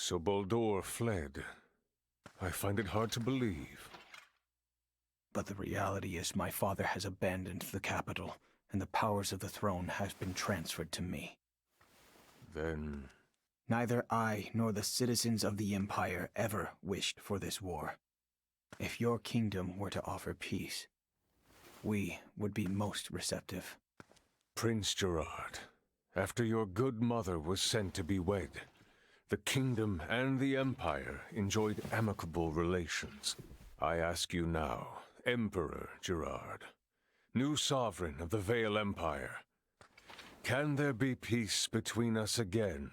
So Baldur fled. I find it hard to believe. But the reality is my father has abandoned the capital, and the powers of the throne have been transferred to me. Then... Neither I nor the citizens of the Empire ever wished for this war. If your kingdom were to offer peace, we would be most receptive. Prince Gerard, after your good mother was sent to be wed, the kingdom and the Empire enjoyed amicable relations. I ask you now, Emperor Gerard, new sovereign of the Vale Empire, can there be peace between us again?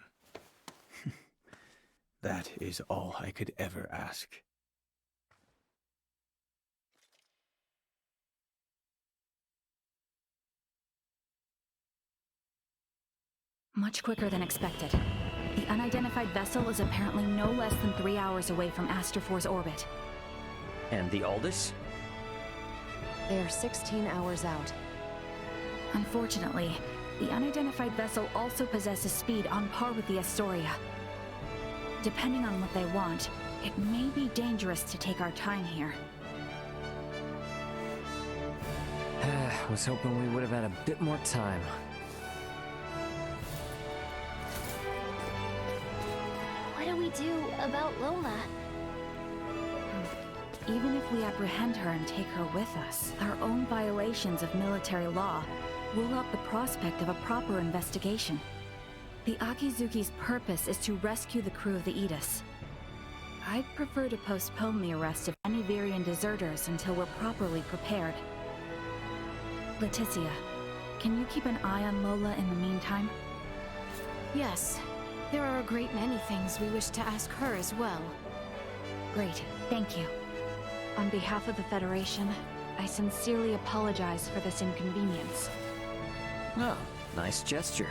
That is all I could ever ask. Much quicker than expected. The unidentified vessel is apparently no less than 3 hours away from Astrofor's orbit. And the Aldous? They are 16 hours out. Unfortunately, the unidentified vessel also possesses speed on par with the Astoria. Depending on what they want, it may be dangerous to take our time here. I was hoping we would have had a bit more time. What do we do about Lola? Even if we apprehend her and take her with us, our own violations of military law rule out the prospect of a proper investigation. The Akizuki's purpose is to rescue the crew of the Aegis. I'd prefer to postpone the arrest of any Virian deserters until we're properly prepared. Leticia, can you keep an eye on Lola in the meantime? Yes, there are a great many things we wish to ask her as well. Great, thank you. On behalf of the Federation, I sincerely apologize for this inconvenience. Oh, nice gesture.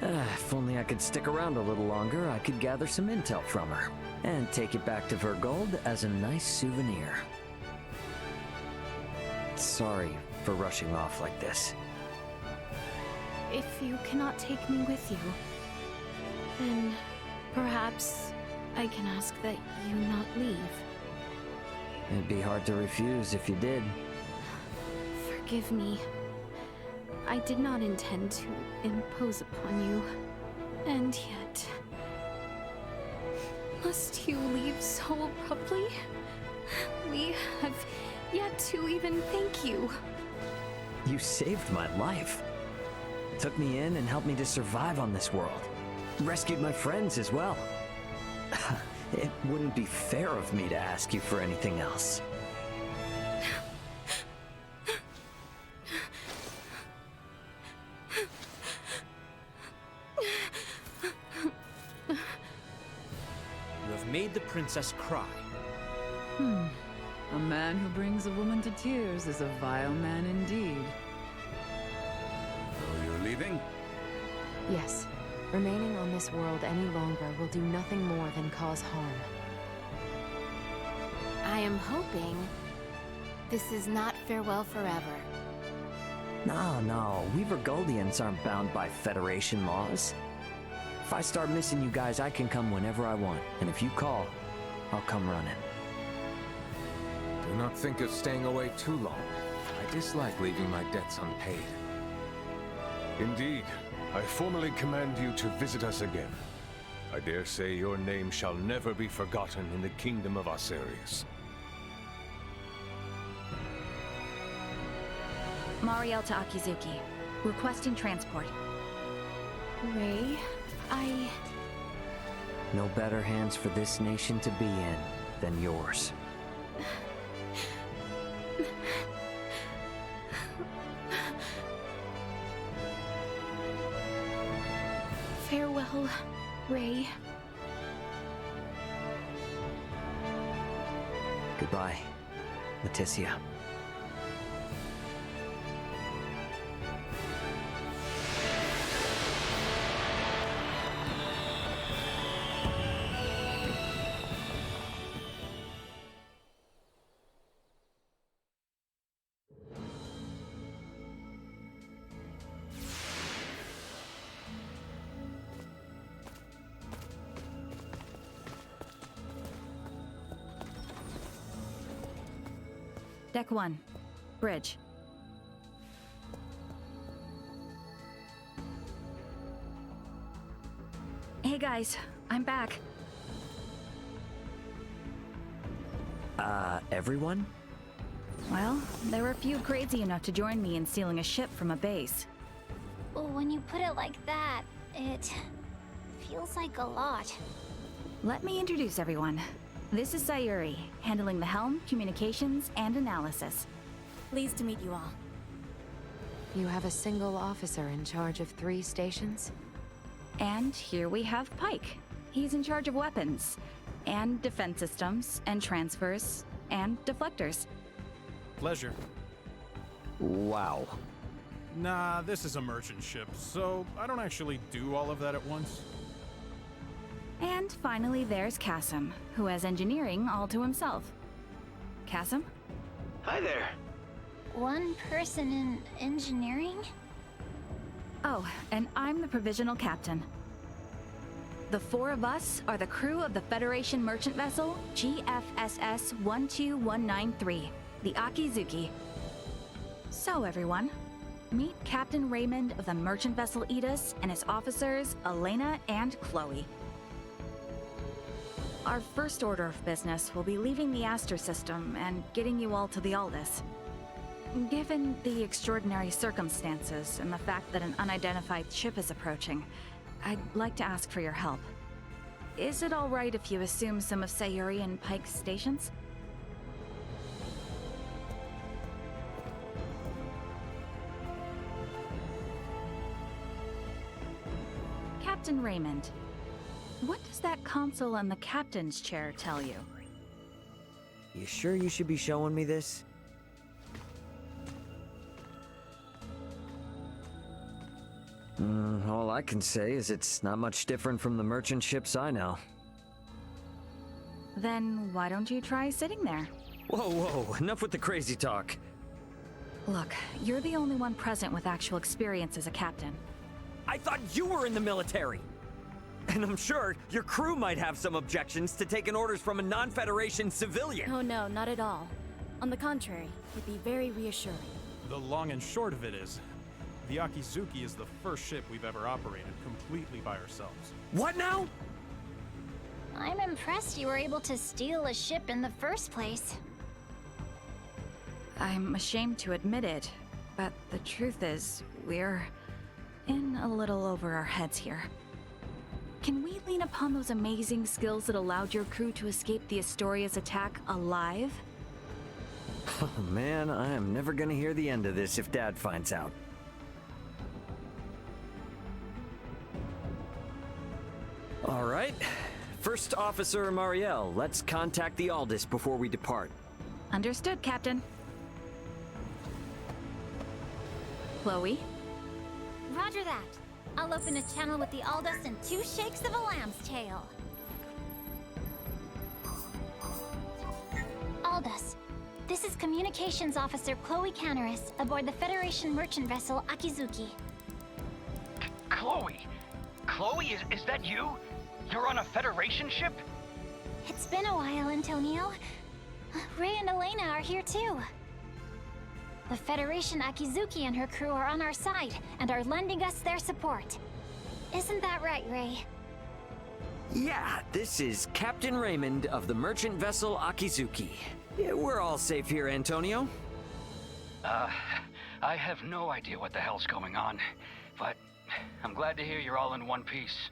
If only I could stick around a little longer, I could gather some intel from her, and take it back to Vergold as a nice souvenir. Sorry for rushing off like this. If you cannot take me with you, then perhaps I can ask that you not leave. It'd be hard to refuse if you did. Forgive me. I did not intend to impose upon you. And yet... Must you leave so abruptly? We have yet to even thank you. You saved my life. Took me in and helped me to survive on this world. Rescued my friends as well. It wouldn't be fair of me to ask you for anything else. You have made the princess cry. A man who brings a woman to tears is a vile man indeed. So you're leaving? Yes. Remaining on this world any longer will do nothing more than cause harm. I am hoping this is not farewell forever. No, we Vergoldians aren't bound by Federation laws. If I start missing you guys, I can come whenever I want. And if you call, I'll come running. Do not think of staying away too long. I dislike leaving my debts unpaid. Indeed, I formally command you to visit us again. I dare say your name shall never be forgotten in the kingdom of Asarius. Mariel to Akizuki, requesting transport. Ray, No better hands for this nation to be in than yours. Farewell, Ray. Goodbye, Leticia. Deck 1. Bridge. Hey guys, I'm back. Everyone? Well, there were a few crazy enough to join me in stealing a ship from a base. When you put it like that, it feels like a lot. Let me introduce everyone. This is Sayuri, handling the helm, communications, and analysis. Pleased to meet you all. You have a single officer in charge of 3 stations? And here we have Pike. He's in charge of weapons, and defense systems, and transfers, and deflectors. Pleasure. Wow. Nah, this is a merchant ship, so I don't actually do all of that at once. And finally, there's Kasim, who has engineering all to himself. Kasim? Hi there. One person in engineering? Oh, and I'm the provisional captain. The 4 of us are the crew of the Federation merchant vessel GFSS 12193, the Akizuki. So everyone, meet Captain Raymond of the merchant vessel Edis and his officers Elena and Chloe. Our first order of business will be leaving the Aster system and getting you all to the Aldous. Given the extraordinary circumstances and the fact that an unidentified ship is approaching, I'd like to ask for your help. Is it all right if you assume some of Sayuri and Pike's stations? Captain Raymond, what does that console on the captain's chair tell you? You sure you should be showing me this? All I can say is it's not much different from the merchant ships I know. Then why don't you try sitting there? Whoa, enough with the crazy talk. Look, you're the only one present with actual experience as a captain. I thought you were in the military! And I'm sure your crew might have some objections to taking orders from a non-Federation civilian. Oh no, not at all. On the contrary, it'd be very reassuring. The long and short of it is, the Akizuki is the first ship we've ever operated completely by ourselves. What now? I'm impressed you were able to steal a ship in the first place. I'm ashamed to admit it, but the truth is, we're in a little over our heads here. Can we lean upon those amazing skills that allowed your crew to escape the Astoria's attack alive? Oh man, I am never gonna hear the end of this if Dad finds out. All right. First Officer Mariel, let's contact the Aldous before we depart. Understood, Captain. Chloe? Roger that. I'll open a channel with the Aldous in 2 shakes of a lamb's tail. Aldous, this is Communications Officer Chloe Canaris aboard the Federation merchant vessel Akizuki. Chloe? Chloe, is that you? You're on a Federation ship? It's been a while, Antonio. Ray and Elena are here too. The Federation Akizuki and her crew are on our side and are lending us their support. Isn't that right, Ray? Yeah, this is Captain Raymond of the merchant vessel Akizuki. Yeah, we're all safe here, Antonio. I have no idea what the hell's going on, but I'm glad to hear you're all in one piece.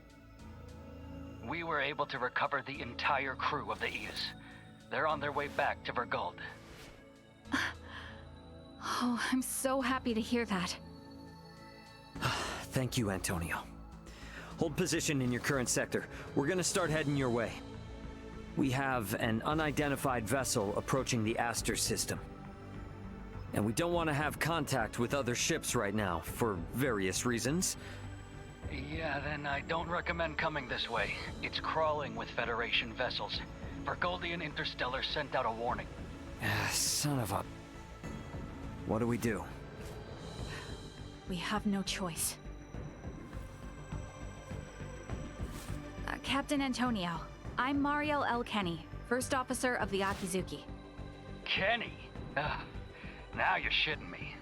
We were able to recover the entire crew of the Aegis. They're on their way back to Verguld. Oh, I'm so happy to hear that. Thank you, Antonio. Hold position in your current sector. We're gonna start heading your way. We have an unidentified vessel approaching the Aster system. And we don't want to have contact with other ships right now, for various reasons. Yeah, then I don't recommend coming this way. It's crawling with Federation vessels. Verguldian Interstellar sent out a warning. Son of a... What do we do? We have no choice. Captain Antonio, I'm Mariel L. Kenny, First Officer of the Akizuki. Kenny? Now you're shitting me.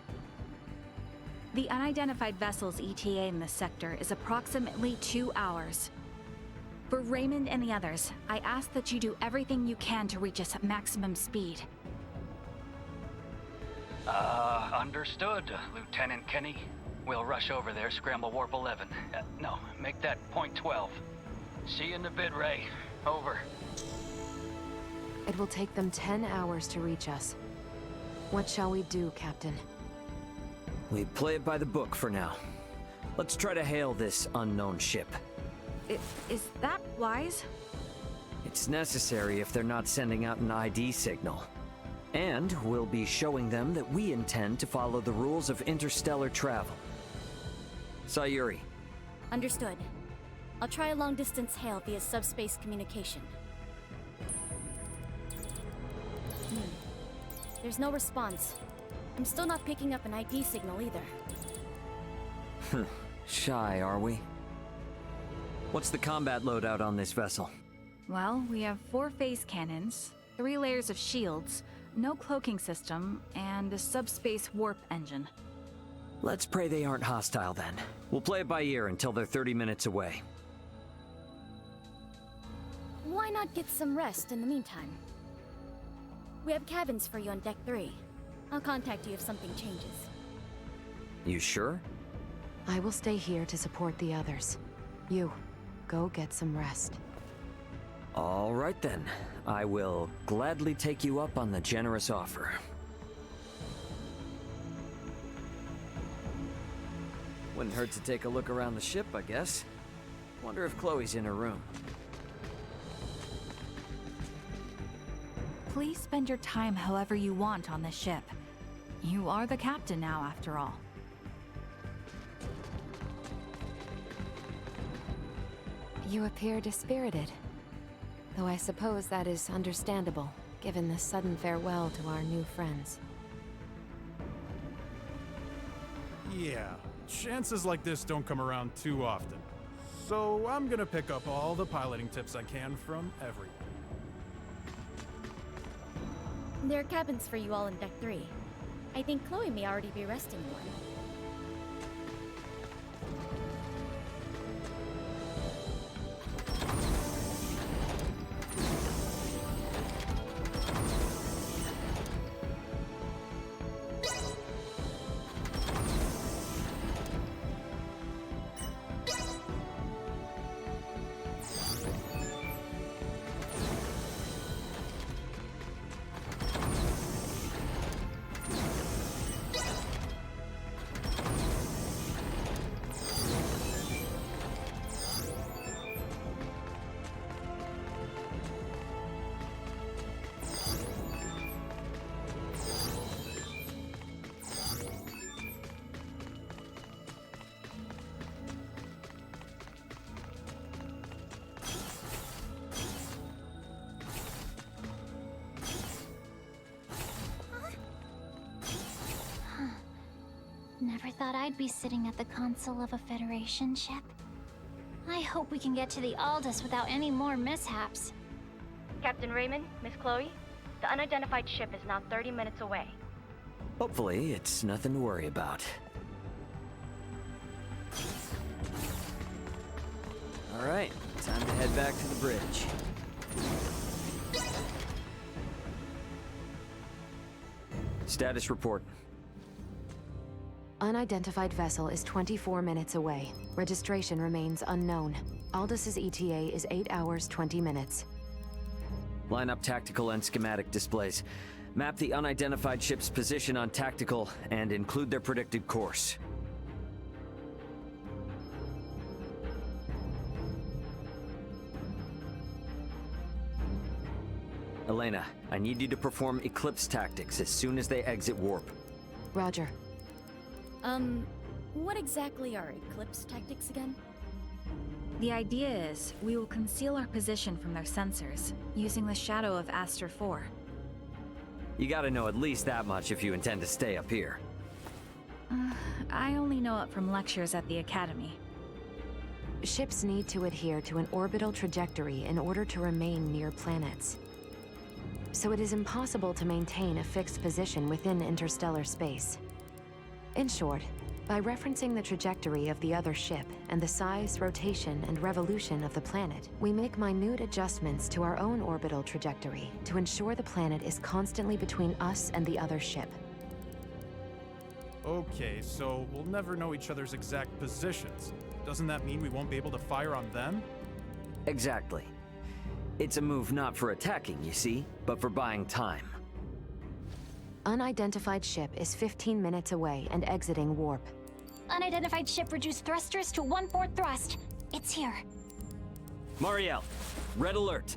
The unidentified vessel's ETA in this sector is approximately 2 hours. For Raymond and the others, I ask that you do everything you can to reach us at maximum speed. Understood, Lieutenant Kenny. We'll rush over there, scramble warp 11. No, make that point 12. See you in a bit, Ray. Over. It will take them 10 hours to reach us. What shall we do, Captain? We play it by the book for now. Let's try to hail this unknown ship. Is that wise? It's necessary if they're not sending out an ID signal. And we'll be showing them that we intend to follow the rules of interstellar travel. Sayuri. Understood. I'll try a long-distance hail via subspace communication. There's no response. I'm still not picking up an ID signal either. Shy, are we? What's the combat loadout on this vessel? Well, we have 4 phase cannons, 3 layers of shields, no cloaking system, and a subspace warp engine. Let's pray they aren't hostile then. We'll play it by ear until they're 30 minutes away. Why not get some rest in the meantime? We have cabins for you on Deck 3. I'll contact you if something changes. You sure? I will stay here to support the others. You, go get some rest. All right then. I will gladly take you up on the generous offer. Wouldn't hurt to take a look around the ship, I guess. Wonder if Chloe's in her room. Please spend your time however you want on this ship. You are the captain now, after all. You appear dispirited. Though I suppose that is understandable, given the sudden farewell to our new friends. Yeah, chances like this don't come around too often. So I'm gonna pick up all the piloting tips I can from everyone. There are cabins for you all in Deck 3. I think Chloe may already be resting in one. Never thought I'd be sitting at the console of a Federation ship. I hope we can get to the Aldous without any more mishaps. Captain Raymond, Miss Chloe, the unidentified ship is now 30 minutes away. Hopefully, it's nothing to worry about. All right, time to head back to the bridge. Status report. Unidentified vessel is 24 minutes away. Registration remains unknown. Aldous' ETA is 8 hours, 20 minutes. Line up tactical and schematic displays. Map the unidentified ship's position on tactical and include their predicted course. Elena, I need you to perform Eclipse tactics as soon as they exit warp. Roger. What exactly are Eclipse tactics again? The idea is, we will conceal our position from their sensors, using the shadow of Aster 4. You gotta know at least that much if you intend to stay up here. I only know it from lectures at the Academy. Ships need to adhere to an orbital trajectory in order to remain near planets. so it is impossible to maintain a fixed position within interstellar space. In short, by referencing the trajectory of the other ship and the size, rotation, and revolution of the planet, we make minute adjustments to our own orbital trajectory to ensure the planet is constantly between us and the other ship. Okay, so we'll never know each other's exact positions. Doesn't that mean we won't be able to fire on them? Exactly. It's a move not for attacking, you see, but for buying time. Unidentified ship is 15 minutes away and exiting warp. Unidentified ship reduced thrusters to 1/4 thrust. It's here. Mariel, red alert.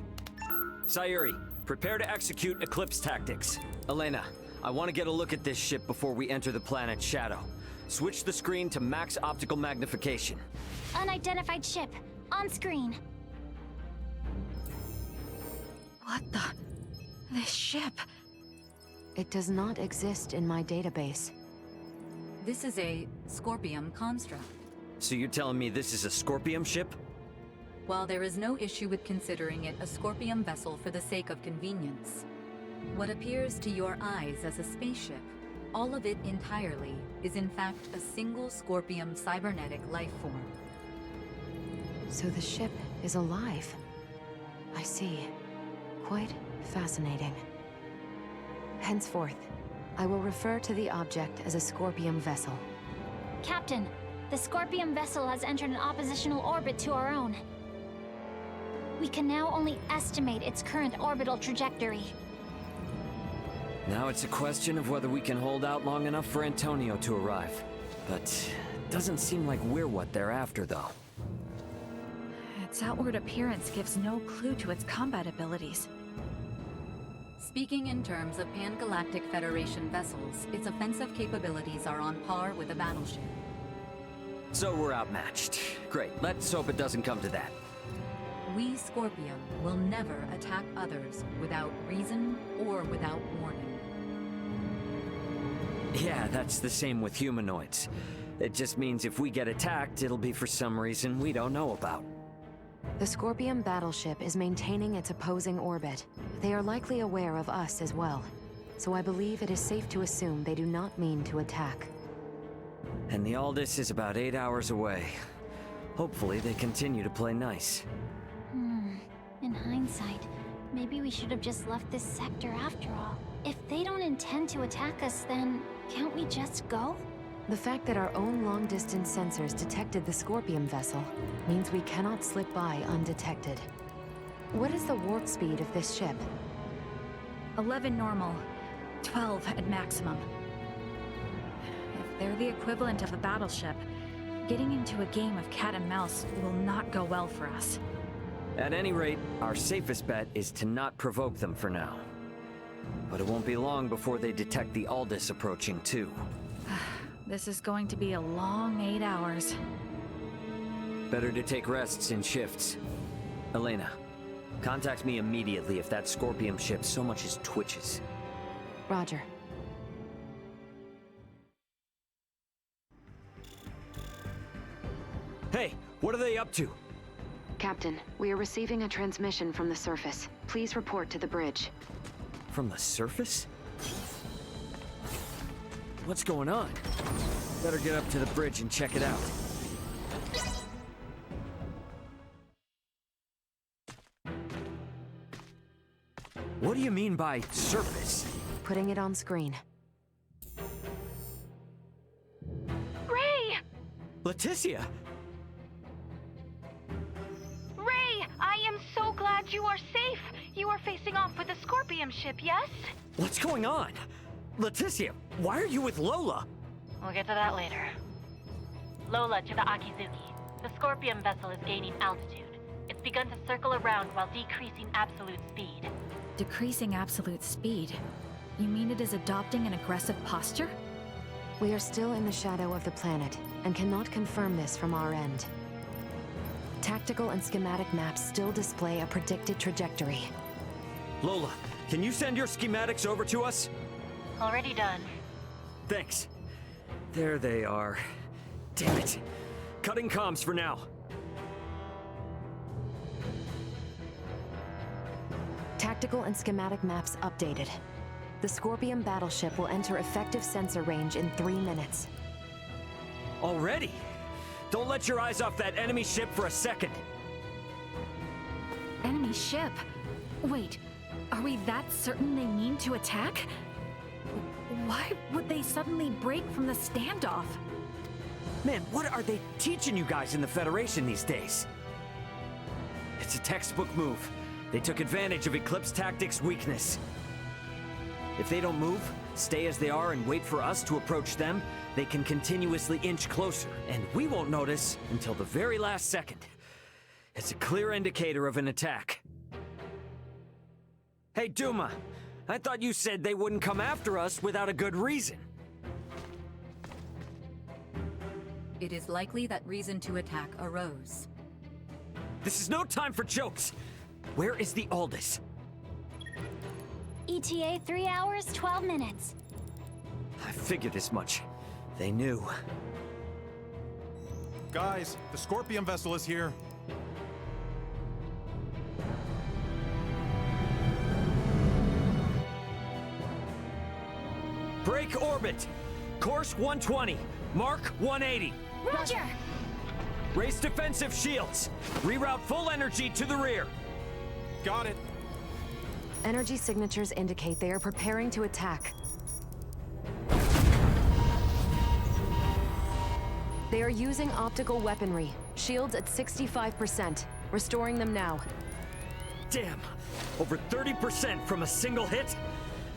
Sayuri, prepare to execute Eclipse tactics. Elena, I want to get a look at this ship before we enter the planet's shadow. Switch the screen to max optical magnification. Unidentified ship. On screen. What the? This ship? It does not exist in my database. This is a Scorpium construct. So you're telling me this is a Scorpium ship? While there is no issue with considering it a Scorpium vessel for the sake of convenience, what appears to your eyes as a spaceship, all of it entirely, is in fact a single Scorpium cybernetic life form. So the ship is alive. I see. Quite fascinating. Henceforth, I will refer to the object as a Scorpium vessel. Captain, the Scorpium vessel has entered an oppositional orbit to our own. We can now only estimate its current orbital trajectory. Now it's a question of whether we can hold out long enough for Antonio to arrive. But doesn't seem like we're what they're after, though. Its outward appearance gives no clue to its combat abilities. Speaking in terms of Pan-Galactic Federation vessels, its offensive capabilities are on par with a battleship. So we're outmatched. Great, let's hope it doesn't come to that. We, Scorpium, will never attack others without reason or without warning. Yeah, that's the same with humanoids. It just means if we get attacked, it'll be for some reason we don't know about. The Scorpium battleship is maintaining its opposing orbit. They are likely aware of us as well. So I believe it is safe to assume they do not mean to attack. And the Aldous is about 8 hours away. Hopefully they continue to play nice. In hindsight, maybe we should have just left this sector after all. If they don't intend to attack us, then can't we just go? The fact that our own long-distance sensors detected the Scorpium vessel means we cannot slip by undetected. What is the warp speed of this ship? 11 normal, 12 at maximum. If they're the equivalent of a battleship, getting into a game of cat and mouse will not go well for us. At any rate, our safest bet is to not provoke them for now. But it won't be long before they detect the Aldous approaching too. This is going to be a long 8 hours. Better to take rests in shifts. Elena, contact me immediately if that Scorpium ship so much as twitches. Roger. Hey, what are they up to? Captain, we are receiving a transmission from the surface. Please report to the bridge. From the surface? What's going on? Better get up to the bridge and check it out. What do you mean by surface? Putting it on screen. Ray! Leticia! Ray, I am so glad you are safe. You are facing off with the Scorpium ship, yes? What's going on? Leticia, why are you with Lola? We'll get to that later. Lola to the Akizuki. The Scorpium vessel is gaining altitude. It's begun to circle around while decreasing absolute speed. Decreasing absolute speed? You mean it is adopting an aggressive posture? We are still in the shadow of the planet, and cannot confirm this from our end. Tactical and schematic maps still display a predicted trajectory. Lola, can you send your schematics over to us? Already done. Thanks. There they are. Damn it. Cutting comms for now. Tactical and schematic maps updated. The Scorpion battleship will enter effective sensor range in 3 minutes. Already? Don't let your eyes off that enemy ship for a second. Enemy ship? Wait, are we that certain they mean to attack? Why would they suddenly break from the standoff? Man, what are they teaching you guys in the Federation these days? It's a textbook move. They took advantage of Eclipse Tactics' weakness. If they don't move, stay as they are and wait for us to approach them, they can continuously inch closer, and we won't notice until the very last second. It's a clear indicator of an attack. Hey, Duma, I thought you said they wouldn't come after us without a good reason. It is likely that reason to attack arose. This is no time for jokes! Where is the Aldous? ETA 3 hours, 12 minutes. I figured as much. They knew. Guys, the Scorpion vessel is here. Break orbit! Course 120, Mark 180. Roger! Raise defensive shields. Reroute full energy to the rear. Got it. Energy signatures indicate they are preparing to attack. They are using optical weaponry. Shields at 65%. Restoring them now. Damn! Over 30% from a single hit?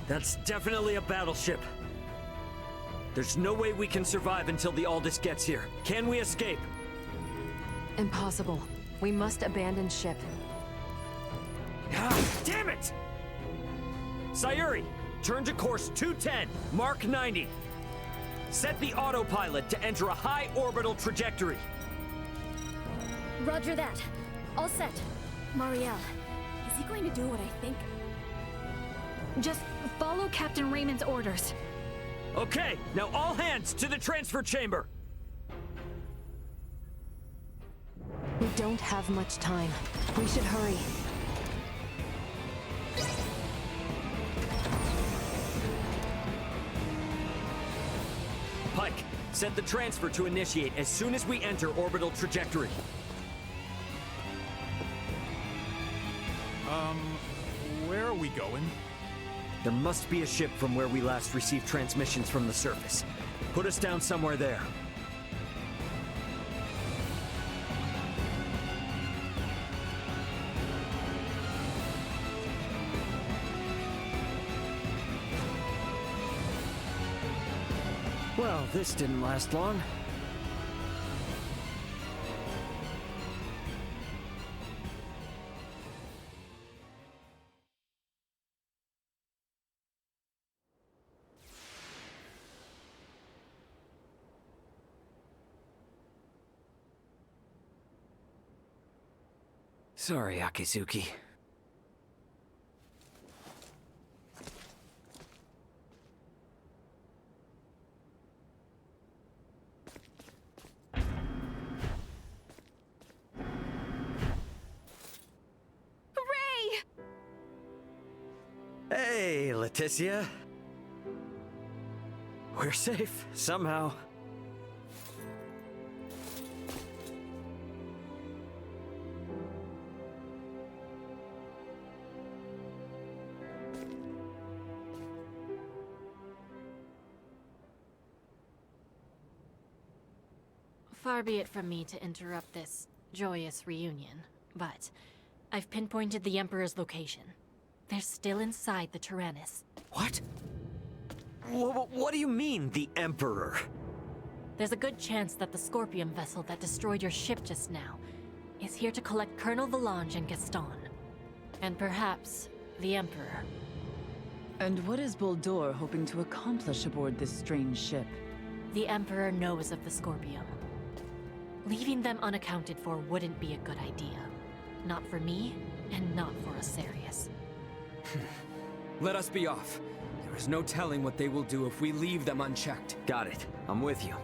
That's definitely a battleship. There's no way we can survive until the Aldous gets here. Can we escape? Impossible. We must abandon ship. Ah, damn it! Sayuri, turn to course 210, Mark 90. Set the autopilot to enter a high orbital trajectory. Roger that. All set. Marielle, is he going to do what I think? Just follow Captain Raymond's orders. Okay, now all hands to the transfer chamber. We don't have much time. We should hurry. Pike, set the transfer to initiate as soon as we enter orbital trajectory. Where are we going? There must be a ship from where we last received transmissions from the surface. Put us down somewhere there. Well, this didn't last long. Sorry, Akizuki. Hey, Leticia. We're safe, somehow. Far be it from me to interrupt this joyous reunion, but I've pinpointed the Emperor's location. They're still inside the Tyrannus. What? What do you mean, the Emperor? There's a good chance that the Scorpion vessel that destroyed your ship just now is here to collect Colonel Valange and Gaston. And perhaps the Emperor. And what is Boldore hoping to accomplish aboard this strange ship? The Emperor knows of the Scorpion. Leaving them unaccounted for wouldn't be a good idea. Not for me, and not for Asarius. Let us be off. There is no telling what they will do if we leave them unchecked. Got it. I'm with you.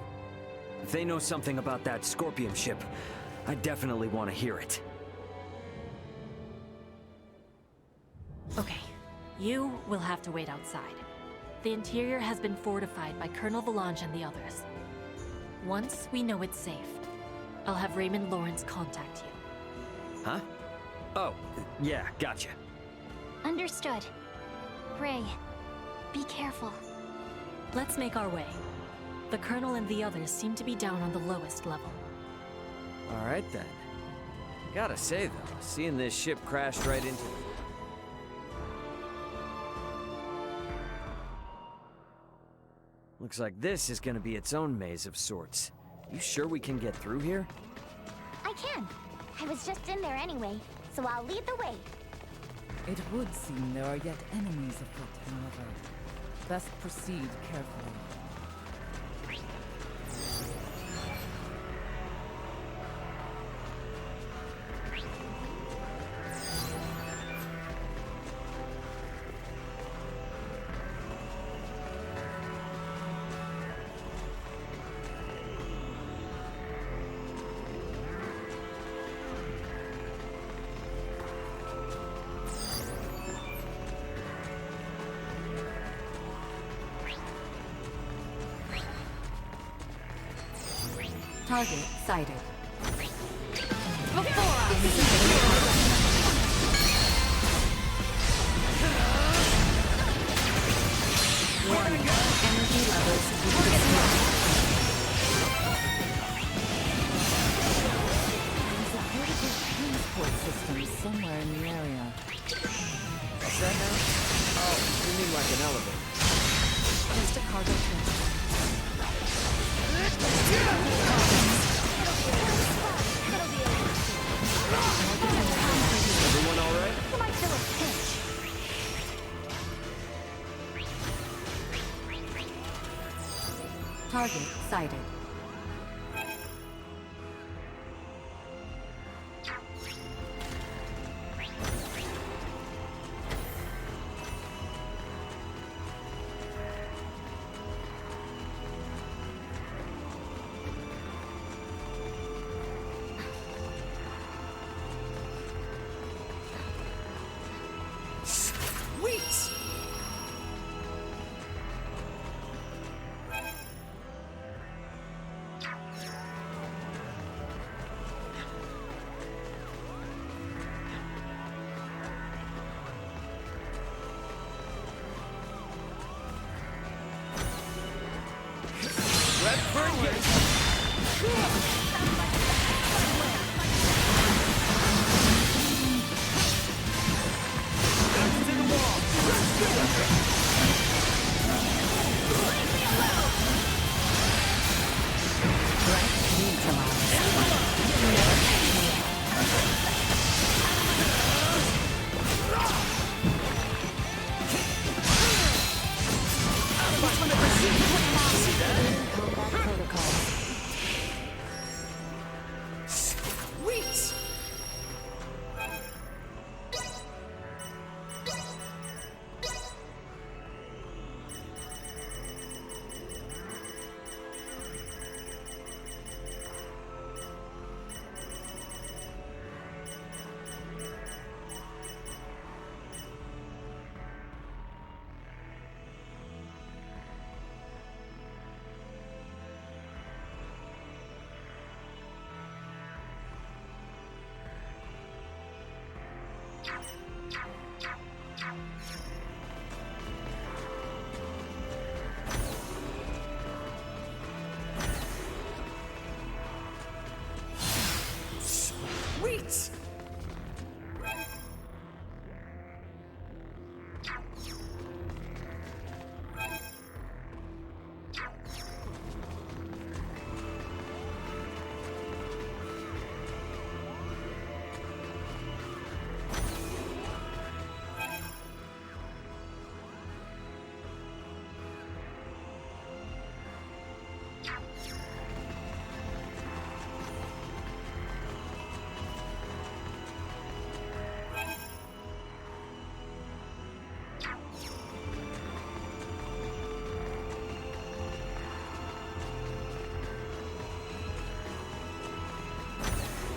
If they know something about that Scorpion ship, I definitely want to hear it. Okay, you will have to wait outside. The interior has been fortified by Colonel Valange and the others. Once we know it's safe, I'll have Raymond Lawrence contact you. Huh? Oh, yeah, gotcha. Understood. Ray, be careful. Let's make our way. The Colonel and the others seem to be down on the lowest level. Alright then. Gotta say though, seeing this ship crash right into the... Looks like this is gonna be its own maze of sorts. You sure we can get through here? I can. I was just in there anyway, so I'll lead the way. It would seem there are yet enemies afoot, however. Best proceed carefully. Target sighted. Warning. Energy levels decreasing. There's a vertical transport system somewhere in the area. What's that now? Oh, you mean like an elevator? Just a cargo transport. Everyone all right? You might feel a pinch. Target sighted. Sweet! Redford gets... Sweet! Sweet!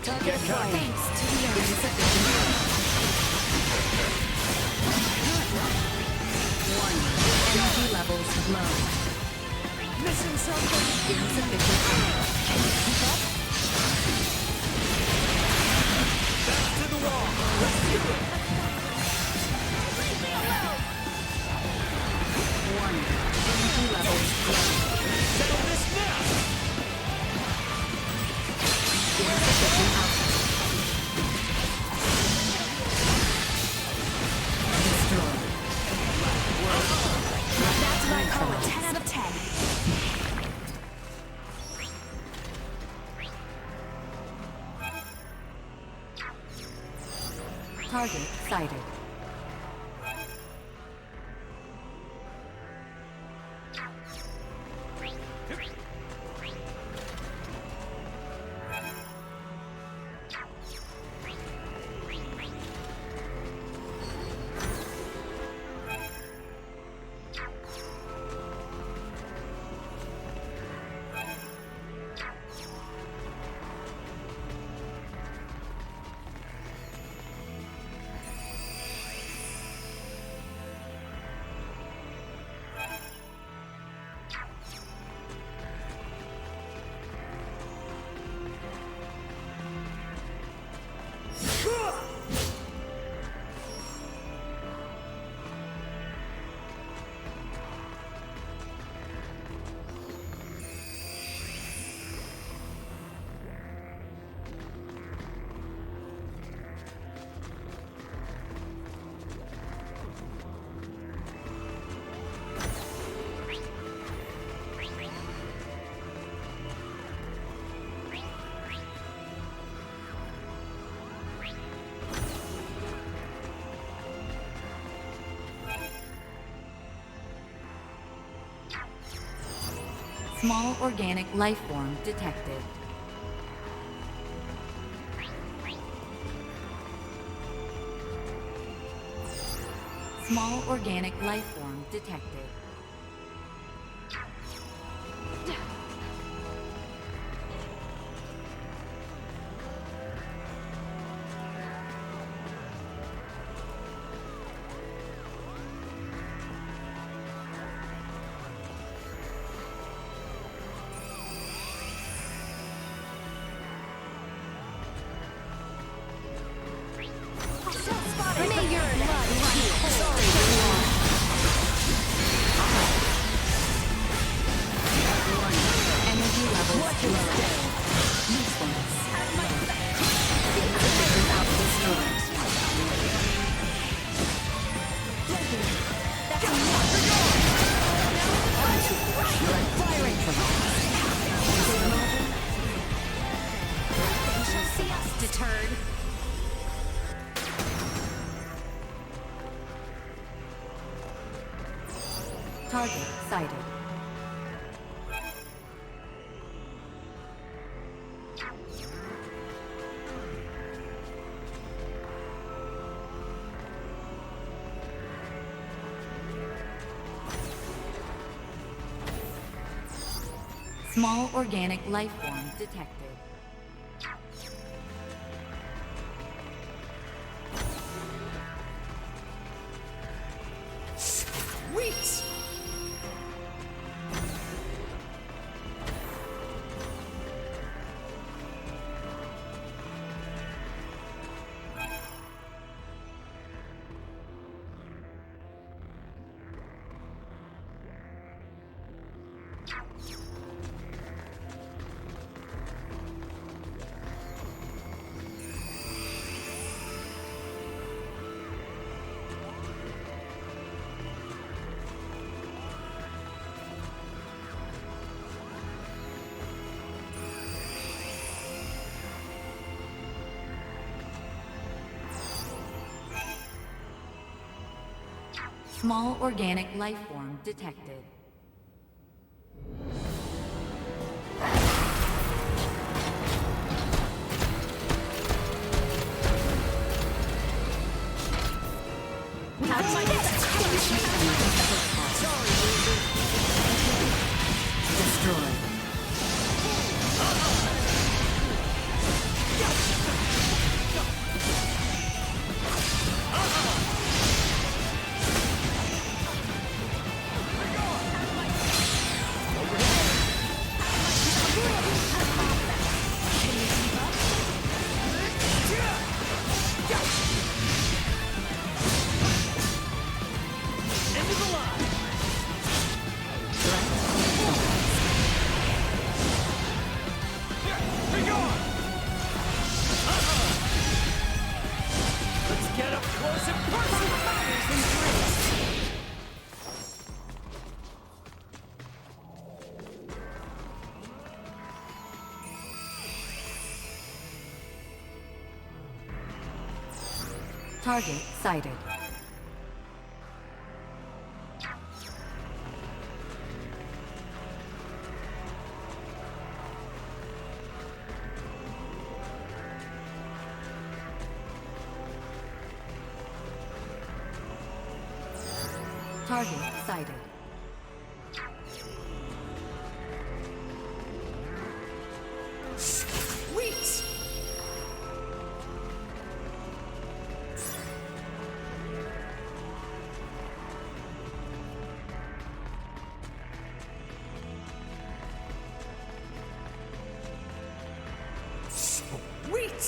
Target fire. Thanks to the flow. Mission something insufficient. Can you keep up? Back to the wall! Let's do it! Leave me alone! 1. Energy levels low. Settle this now! Insufficient output. Destroyed. That's what I call a 10 out of 10. Target sighted. Small organic life form detected. Small organic life form detected. May your blood run cold. Energy levels low. Useless. Insufficient output storage. Firing from They shall see us deterred. target sighted. Small organic life form detected. Sweet! Small organic life form detected. Destroyed. get up close and personal! Target sighted. Target sighted. Sweet! Sweet!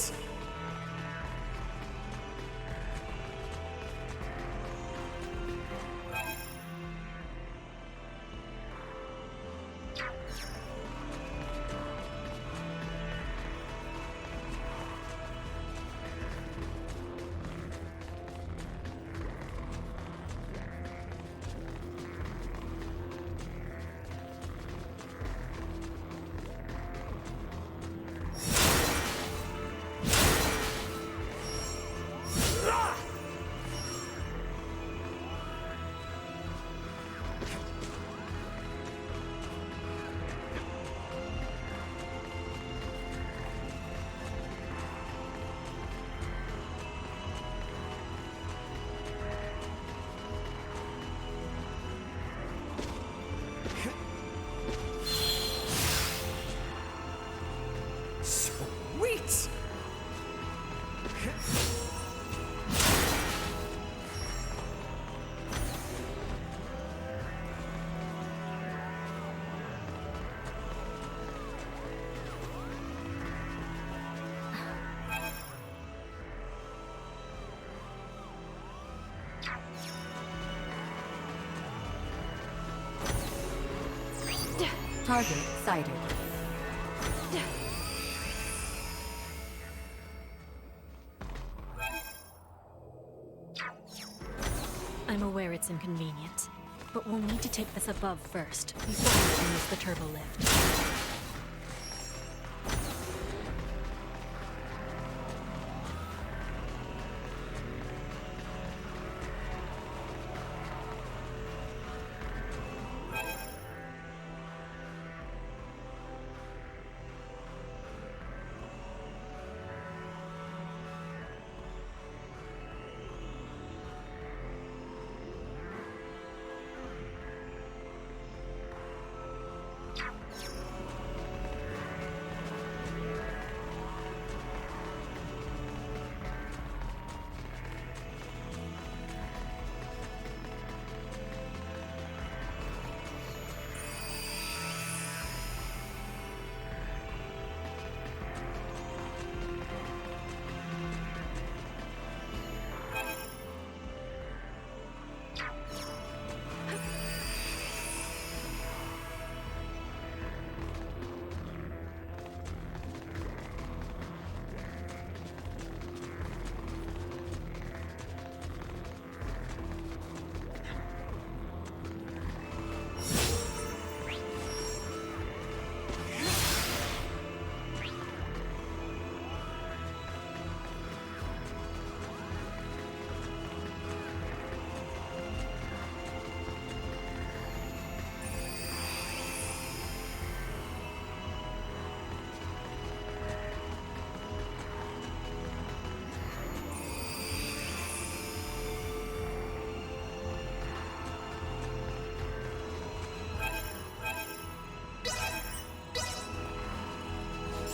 Sweet! Target sighted. I'm aware it's inconvenient, but we'll need to take this above first, before we can use the turbo lift.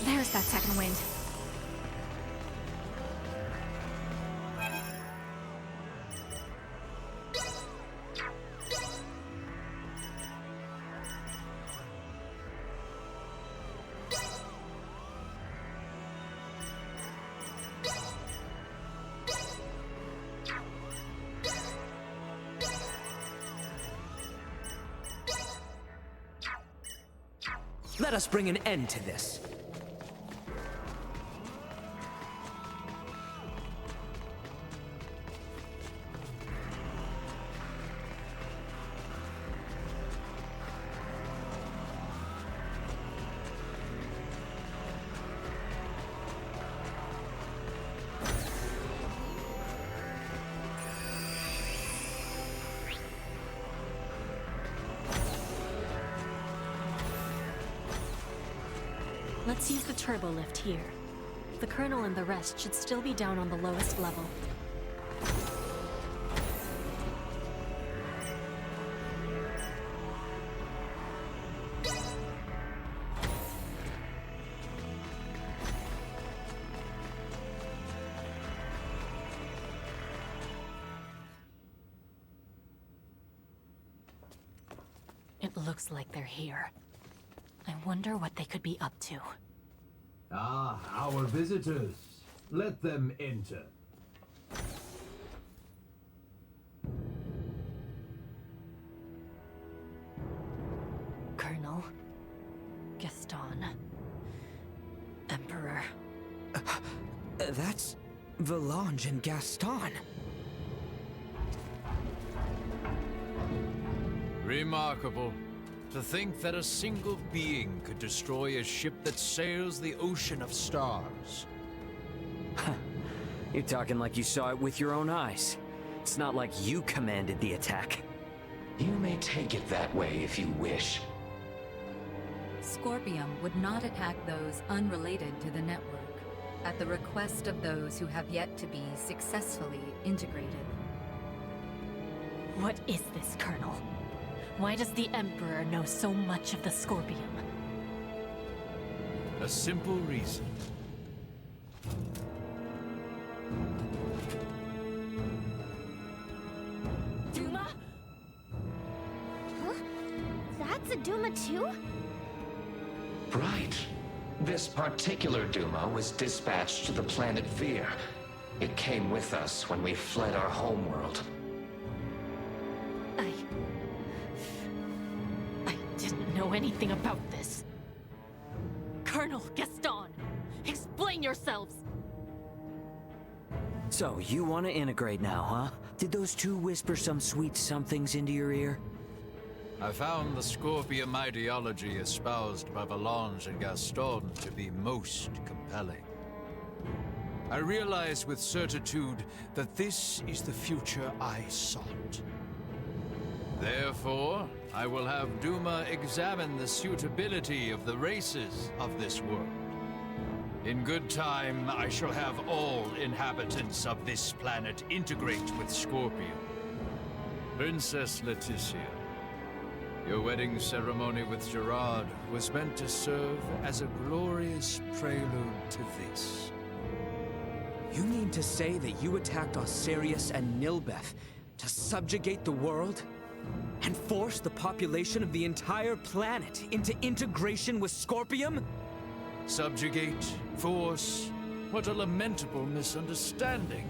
There's that second wind. Let us bring an end to this. Let's use the turbo lift here. The Colonel and the rest should still be down on the lowest level. It looks like they're here. I wonder what they could be up to. Ah, our visitors. Let them enter. Colonel, Gaston, Emperor. That's Valange and Gaston. Remarkable. To think that a single being could destroy a ship that sails the ocean of stars. You're talking like you saw it with your own eyes. It's not like you commanded the attack. You may take it that way if you wish. Scorpium would not attack those unrelated to the network, at the request of those who have yet to be successfully integrated. What is this, Colonel? Why does the Emperor know so much of the Scorpium? A simple reason. Duma? Huh? That's a Duma too? Right. This particular Duma was dispatched to the planet Vir. It came with us when we fled our homeworld. I didn't know anything about this. Colonel Gaston, explain yourselves! So, you want to integrate now, huh? Did those two whisper some sweet somethings into your ear? I found the Scorpium ideology espoused by Valange and Gaston to be most compelling. I realize with certitude that this is the future I sought. Therefore, I will have Duma examine the suitability of the races of this world. In good time, I shall have all inhabitants of this planet integrate with Scorpium. Princess Leticia, your wedding ceremony with Gerard was meant to serve as a glorious prelude to this. You mean to say that you attacked Osirius and Nilbeth to subjugate the world? And force the population of the entire planet into integration with Scorpium? Subjugate, force, what a lamentable misunderstanding.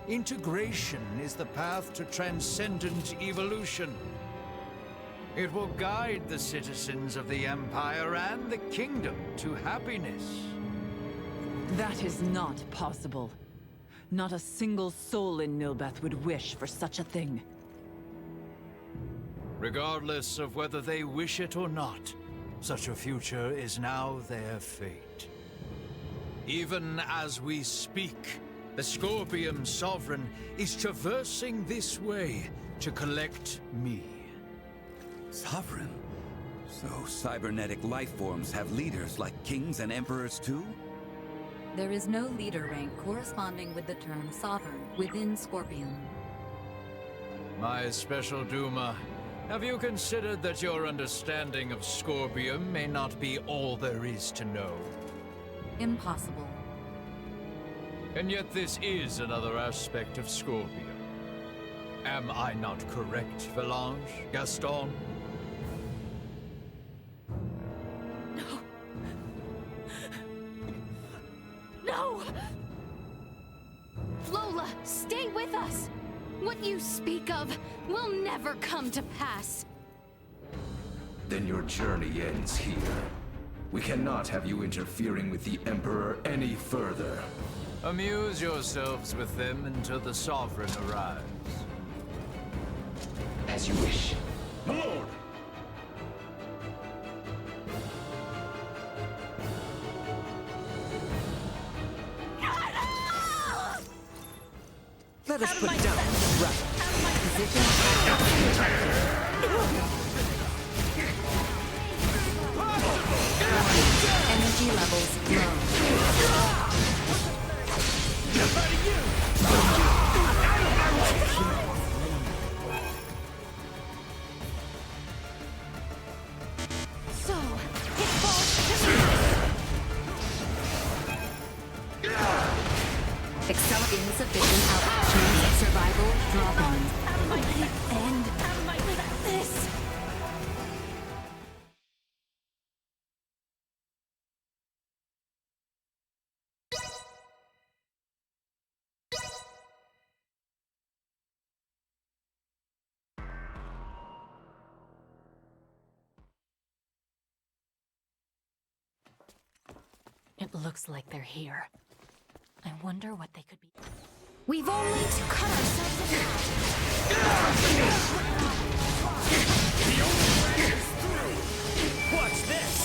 Integration is the path to transcendent evolution. It will guide the citizens of the Empire and the Kingdom to happiness. That is not possible. Not a single soul in Nilbeth would wish for such a thing. Regardless of whether they wish it or not, such a future is now their fate. Even as we speak, the Scorpium Sovereign is traversing this way to collect me. Sovereign? So cybernetic life forms have leaders like kings and emperors too? There is no leader rank corresponding with the term Sovereign within Scorpium. My special Duma, have you considered that your understanding of Scorpium may not be all there is to know? Impossible. And yet this is another aspect of Scorpium. Am I not correct, Valange, Gaston? No! Lola, stay with us! What you speak of will never come to pass. Then your journey ends here. We cannot have you interfering with the Emperor any further. Amuse yourselves with them until the Sovereign arrives. As you wish. My lord! Let us put down right. Position. Energy energy levels low. So, it falls to me. Accelerate insufficient output. Chance of survival dropping. Out of my way. And out of my way like this. It looks like they're here. I wonder what they could be. We've only to cut ourselves a path. Watch this!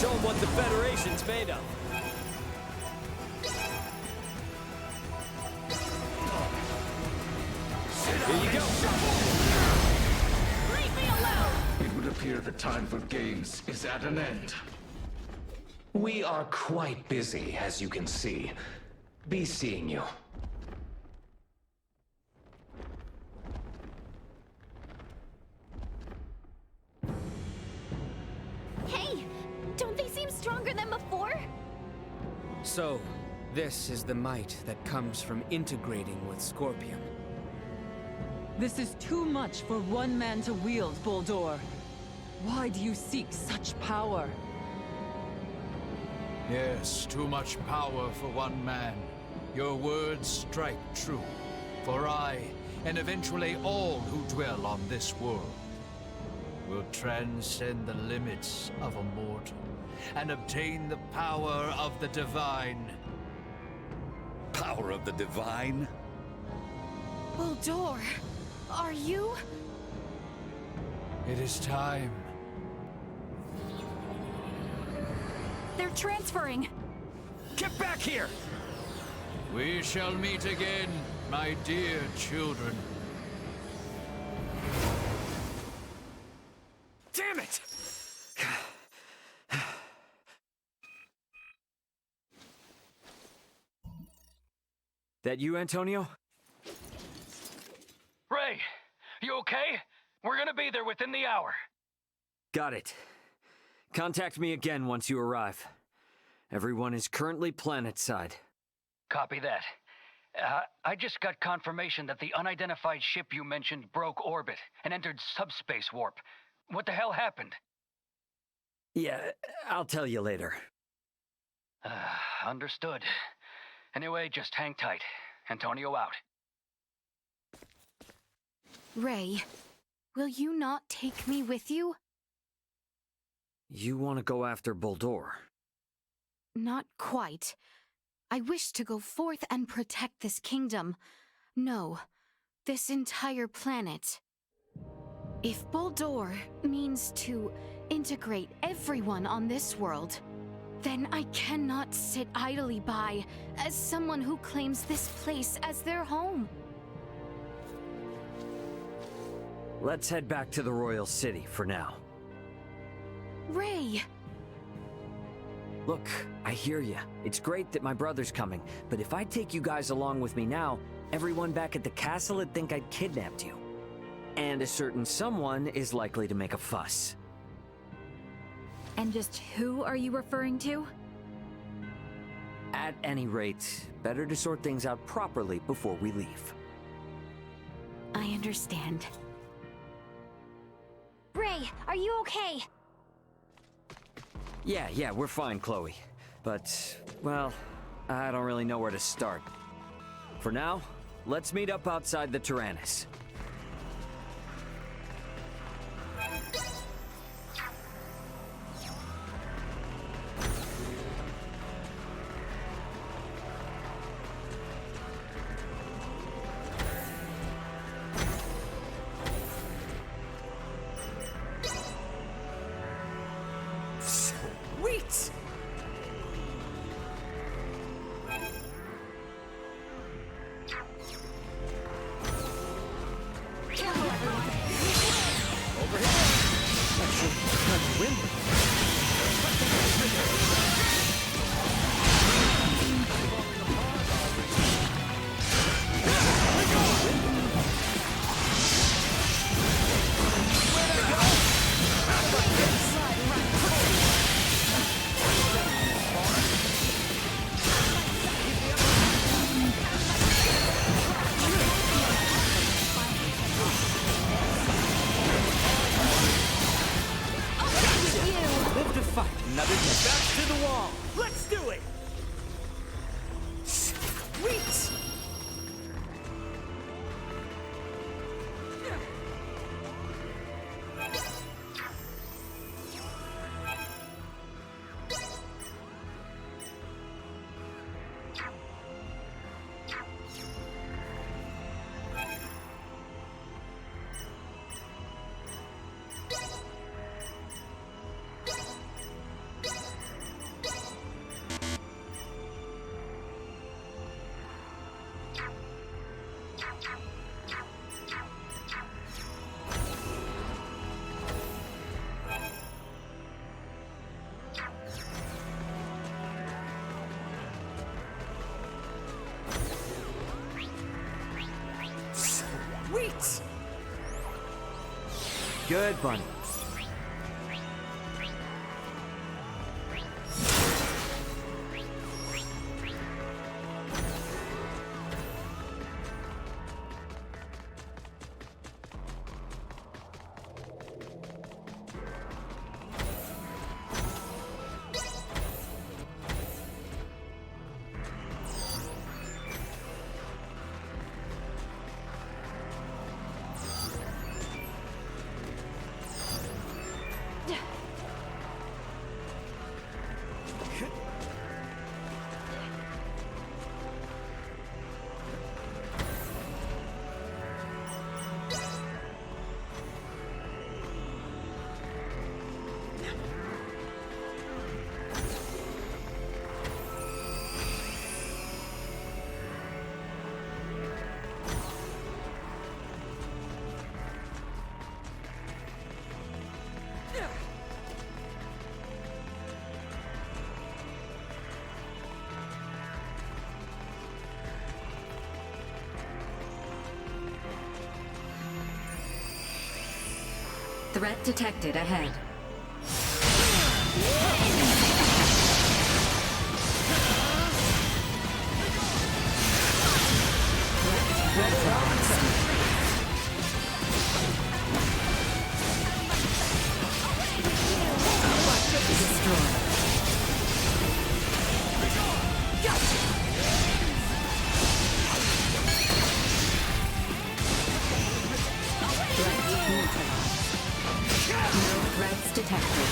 Show them what the Federation's made of. Here you go. Leave me alone! It would appear the time for games is at an end. We are quite busy, as you can see. Be seeing you. Hey! Don't they seem stronger than before? So, this is the might that comes from integrating with Scorpion. This is too much for one man to wield, Bulldor. Why do you seek such power? Yes, too much power for one man. Your words strike true. For I, and eventually all who dwell on this world, will transcend the limits of a mortal and obtain the power of the divine. Power of the divine? Bulldor, are you? It is time. They're transferring. Get back here! We shall meet again, my dear children. Damn it! That you, Antonio? Ray, you okay? We're gonna be there within the hour. Got it. Contact me again once you arrive. Everyone is currently planetside. Copy that. I just got confirmation that the unidentified ship you mentioned broke orbit and entered subspace warp. What the hell happened? Yeah, I'll tell you later. Understood. Anyway, just hang tight. Antonio out. Ray, will you not take me with you? You want to go after Bulldor? Not quite. I wish to go forth and protect this kingdom. No, this entire planet. If Bulldor means to integrate everyone on this world, then I cannot sit idly by as someone who claims this place as their home. Let's head back to the Royal City for now. Ray! Look, I hear ya. It's great that my brother's coming, but if I take you guys along with me now, everyone back at the castle would think I'd kidnapped you. And a certain someone is likely to make a fuss. And just who are you referring to? At any rate, better to sort things out properly before we leave. I understand. Ray, are you okay? Yeah, we're fine, Chloe. But, well, I don't really know where to start. For now, let's meet up outside the Tyrannus. Live to fight another day. Back to the wall. Let's do it. Sweet. Sweet. Good, Bunny. Threat detected ahead. Threats detected.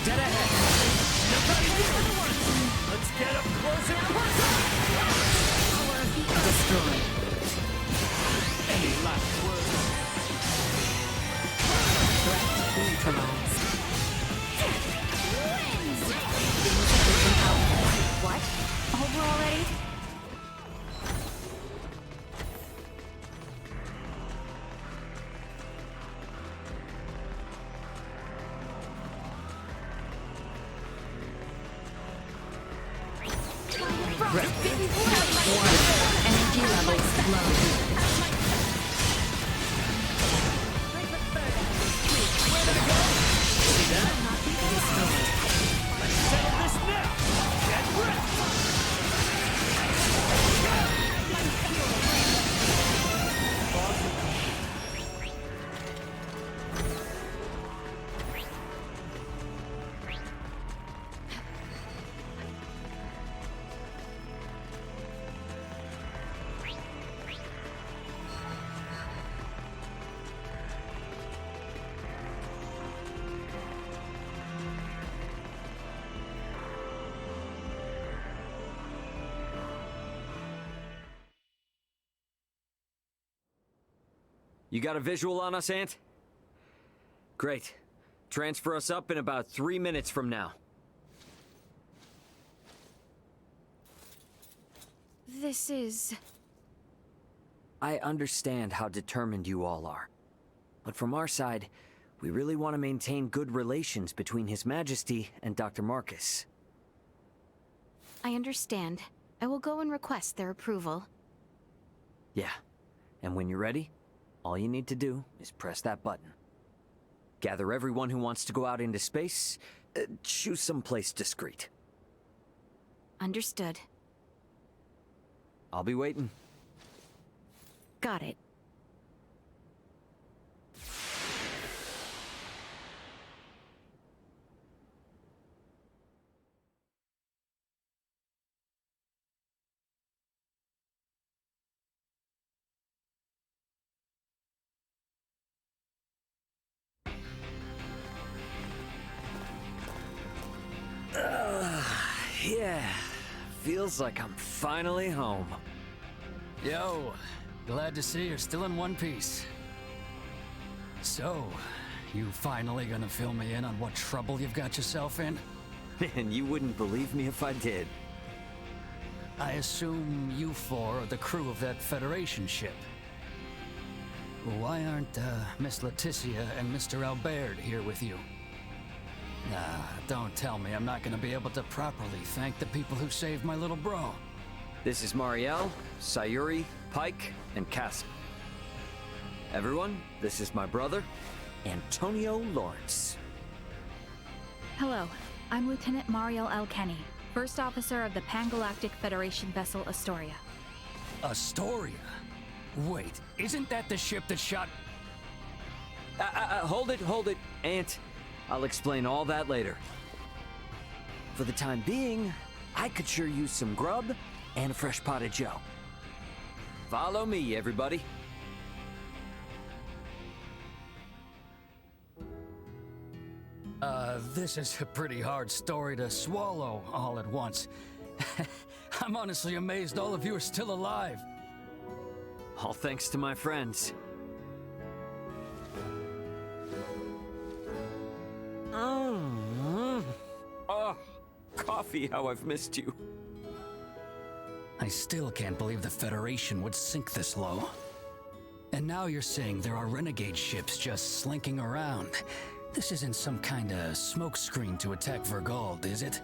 Dead ahead. Let's get up close and personal. Destroyed. Any last words? Threat neutralized. What? Over already? Energy levels You got a visual on us, Ant? Great. Transfer us up in about 3 minutes from now. This is... I understand how determined you all are. But from our side, we really want to maintain good relations between His Majesty and Dr. Marcus. I understand. I will go and request their approval. Yeah. And when you're ready, all you need to do is press that button. Gather everyone who wants to go out into space. Choose some place discreet. Understood. I'll be waiting. Got it. Yeah. Feels like I'm finally home. Yo, glad to see you're still in one piece. So, you finally gonna fill me in on what trouble you've got yourself in? And you wouldn't believe me if I did. I assume you four are the crew of that Federation ship. Why aren't Miss Leticia and Mr. Albert here with you? Don't tell me I'm not gonna be able to properly thank the people who saved my little bro. This is Marielle, Sayuri, Pike, and Cassim. Everyone, this is my brother, Antonio Lawrence. Hello, I'm Lieutenant Mariel L. Kenny, First Officer of the Pan-Galactic Federation vessel Astoria. Astoria? Wait, isn't that the ship that shot... Hold it, Ant. I'll explain all that later. For the time being, I could sure use some grub and a fresh pot of joe. Follow me, everybody. This is a pretty hard story to swallow all at once. I'm honestly amazed all of you are still alive. All thanks to my friends. Oh, coffee, how I've missed you. I still can't believe the Federation would sink this low. And now you're saying there are renegade ships just slinking around. This isn't some kind of smokescreen to attack Vergald, is it?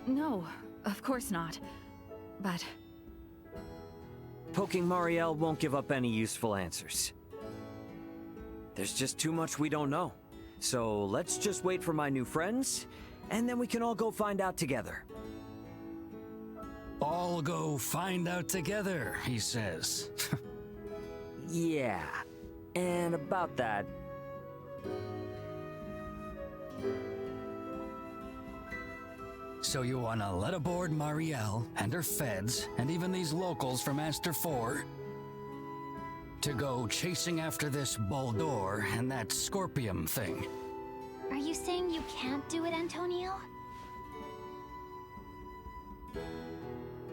No, of course not. But... Poking Marielle won't give up any useful answers. There's just too much we don't know. So let's just wait for my new friends, and then we can all go find out together. All go find out together, he says. Yeah, and about that... So you wanna let aboard Marielle and her feds, and even these locals from Aster 4, to go chasing after this Boldor and that Scorpium thing? Are you saying you can't do it, Antonio?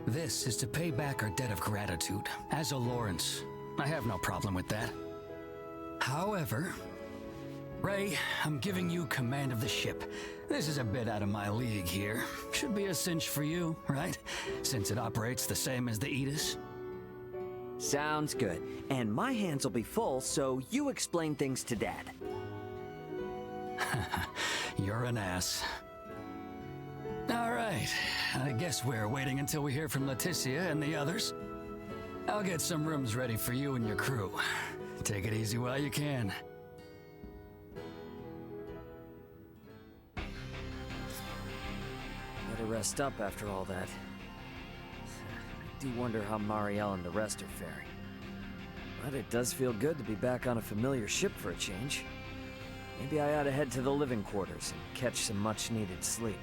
This is to pay back our debt of gratitude. As a Lawrence, I have no problem with that. However, Ray, I'm giving you command of the ship. This is a bit out of my league here. Should be a cinch for you, right? Since it operates the same as the Aegis. Sounds good. And my hands will be full, so you explain things to Dad. You're an ass. All right. I guess we're waiting until we hear from Leticia and the others. I'll get some rooms ready for you and your crew. Take it easy while you can. Better rest up after all that. I do wonder how Marielle and the rest are faring. But it does feel good to be back on a familiar ship for a change. Maybe I ought to head to the living quarters and catch some much-needed sleep.